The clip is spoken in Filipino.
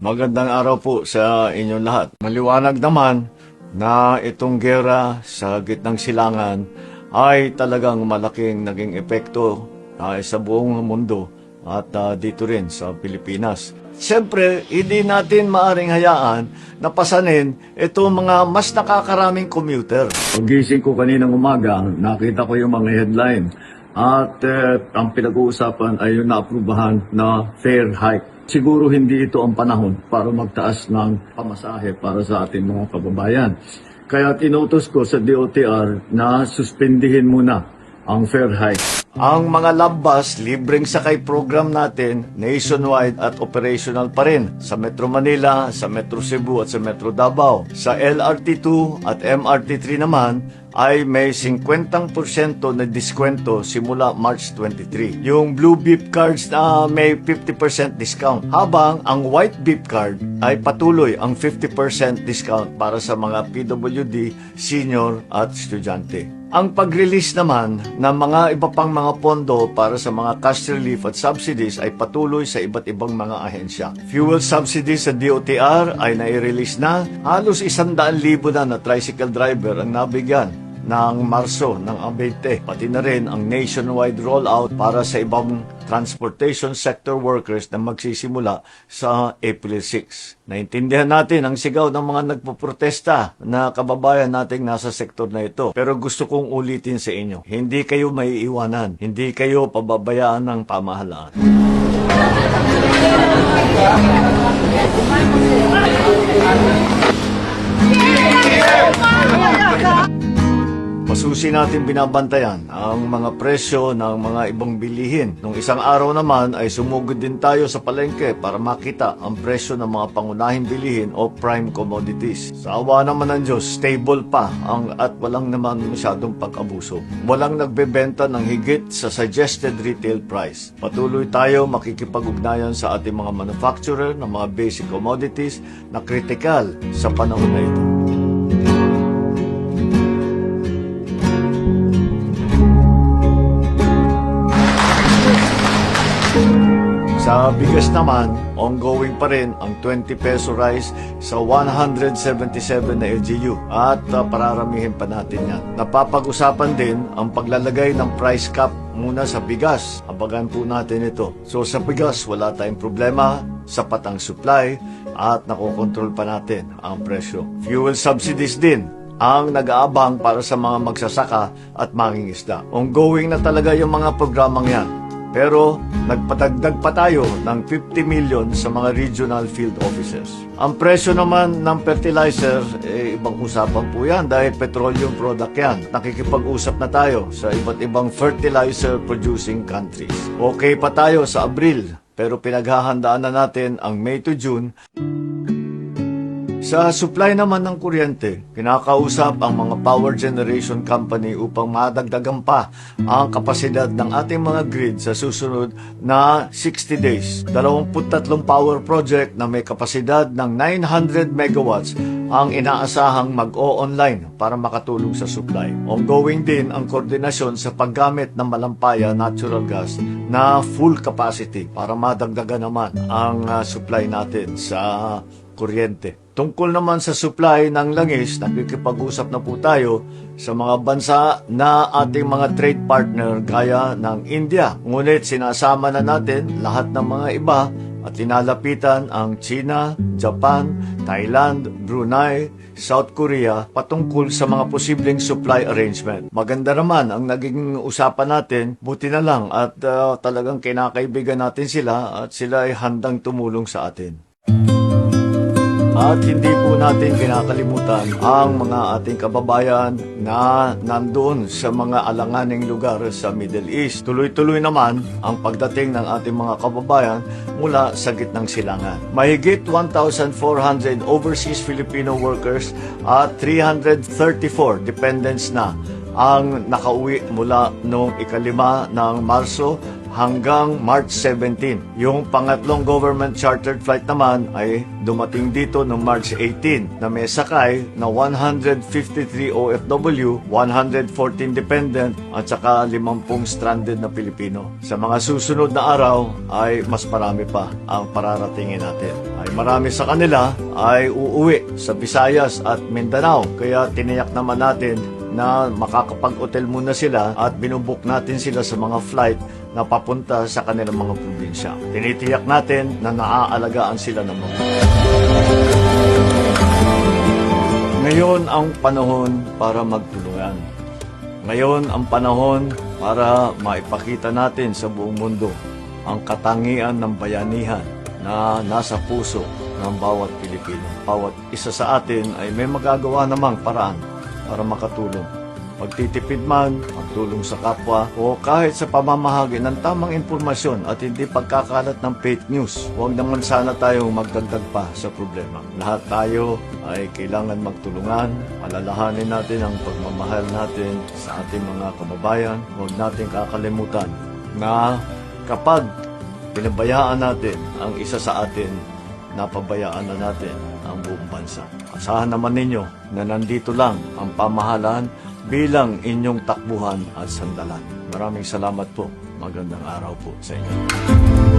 Magandang araw po sa inyong lahat. Maliwanag naman na itong gera sa gitnang silangan ay talagang malaking naging epekto sa buong mundo at dito rin sa Pilipinas. Siyempre, hindi natin maaring hayaan na pasanin itong mga mas nakakaraming commuter. Pagising ko kaninang umaga, nakita ko yung mga headline at ang pinag-uusapan ay yung naaprubahan na fare hike. Siguro hindi ito ang panahon para magtaas ng pamasahe para sa ating mga kababayan. Kaya tinutos ko sa DOTR na suspendihin muna ang fare hike. Ang mga lambas, libreng sakay program natin, nationwide at operational pa rin sa Metro Manila, sa Metro Cebu at sa Metro Davao. Sa LRT2 at MRT3 naman ay may 50% na diskwento simula March 23. Yung Blue Beep cards na may 50% discount. Habang ang White Beep card ay patuloy ang 50% discount para sa mga PWD, senior at estudyante. Ang pag-release naman ng mga iba pang mga pondo para sa mga cash relief at subsidies ay patuloy sa iba't ibang mga ahensya. Fuel subsidies sa DOTR ay nai-release na. Halos 100,000 na tricycle driver ang nabigyan ng Marso ng Abente, pati na rin ang nationwide rollout para sa ibang transportation sector workers na magsisimula sa April 6. Naintindihan natin ang sigaw ng mga nagpoprotesta na kababayan nating nasa sektor na ito. Pero gusto kong ulitin sa inyo, hindi kayo maiiwanan, hindi kayo pababayaan ng pamahalaan. Masusi natin binabantayan ang mga presyo ng mga ibang bilihin. Nung isang araw naman ay sumugod din tayo sa palengke para makita ang presyo ng mga pangunahing bilihin o prime commodities. Sa awa naman ng Diyos, stable pa at walang naman masyadong pag-abuso. Walang nagbebenta ng higit sa suggested retail price. Patuloy tayo makikipag-ugnayan sa ating mga manufacturer ng mga basic commodities na kritikal sa panahon na ito. Sa bigas naman, ongoing pa rin ang 20 peso rise sa 177 na LGU at pararamihin pa natin yan. Napapag-usapan din ang paglalagay ng price cap muna sa bigas. Abagan po natin ito. So sa bigas, wala tayong problema, sapat ang supply at nakokontrol pa natin ang presyo. Fuel subsidies din ang nag-aabang para sa mga magsasaka at mangingisda. Ongoing na talaga yung mga programang yan. Pero nagpatagdag pa tayo ng 50 million sa mga regional field offices. Ang presyo naman ng fertilizer, ibang usapan po yan dahil petroleum product yan. Nakikipag-usap na tayo sa iba't ibang fertilizer producing countries. Okay pa tayo sa Abril, pero pinaghahandaan na natin ang May to June. Sa supply naman ng kuryente, kinakausap ang mga power generation company upang madagdagan pa ang kapasidad ng ating mga grid sa susunod na 60 days. 23 power project na may kapasidad ng 900 megawatts ang inaasahang mag-o-online para makatulong sa supply. Ongoing din ang koordinasyon sa paggamit ng malampaya natural gas na full capacity para madagdagan naman ang supply natin sa kuryente. Tungkol naman sa supply ng langis, nakikipag-usap na po tayo sa mga bansa na ating mga trade partner gaya ng India. Ngunit sinasama na natin lahat ng mga iba at tinalapitan ang China, Japan, Thailand, Brunei, South Korea patungkol sa mga posibleng supply arrangement. Maganda naman ang naging usapan natin, buti na lang at talagang kinakaibigan natin sila at sila ay handang tumulong sa atin. At hindi po natin kinakalimutan ang mga ating kababayan na nandoon sa mga alanganing lugar sa Middle East. Tuloy-tuloy naman ang pagdating ng ating mga kababayan mula sa gitnang silangan. Mahigit 1,400 overseas Filipino workers at 334 dependents na ang nakauwi mula noong 5 ng Marso hanggang March 17. Yung pangatlong government chartered flight naman ay dumating dito noong March 18 na may sakay na 153 OFW, 114 dependent at saka 50 stranded na Pilipino. Sa mga susunod na araw ay mas marami pa ang pararatingin natin. Ay marami sa kanila ay uuwi sa Visayas at Mindanao, kaya tiniyak naman natin na makakapag-hotel muna sila at binubuk natin sila sa mga flight na papunta sa kanilang mga probinsya. Tinitiyak natin na naaalagaan sila ng mga. Ngayon ang panahon para magtulungan. Ngayon ang panahon para maipakita natin sa buong mundo ang katangian ng bayanihan na nasa puso ng bawat Pilipino. Bawat isa sa atin ay may magagawa namang paraan para makatulong. Magtitipid man, magtulong sa kapwa, o kahit sa pamamahagi ng tamang impormasyon at hindi pagkakalat ng fake news. Huwag naman sana tayong magdagdag pa sa problema. Lahat tayo ay kailangan magtulungan. Alalahanin natin ang pagmamahal natin sa ating mga kababayan. Huwag natin kakalimutan na kapag pinabayaan natin ang isa sa atin, napabayaan na natin ang buong bansa. Asahan naman ninyo na nandito lang ang pamahalaan bilang inyong takbuhan at sandalan. Maraming salamat po. Magandang araw po sa inyo.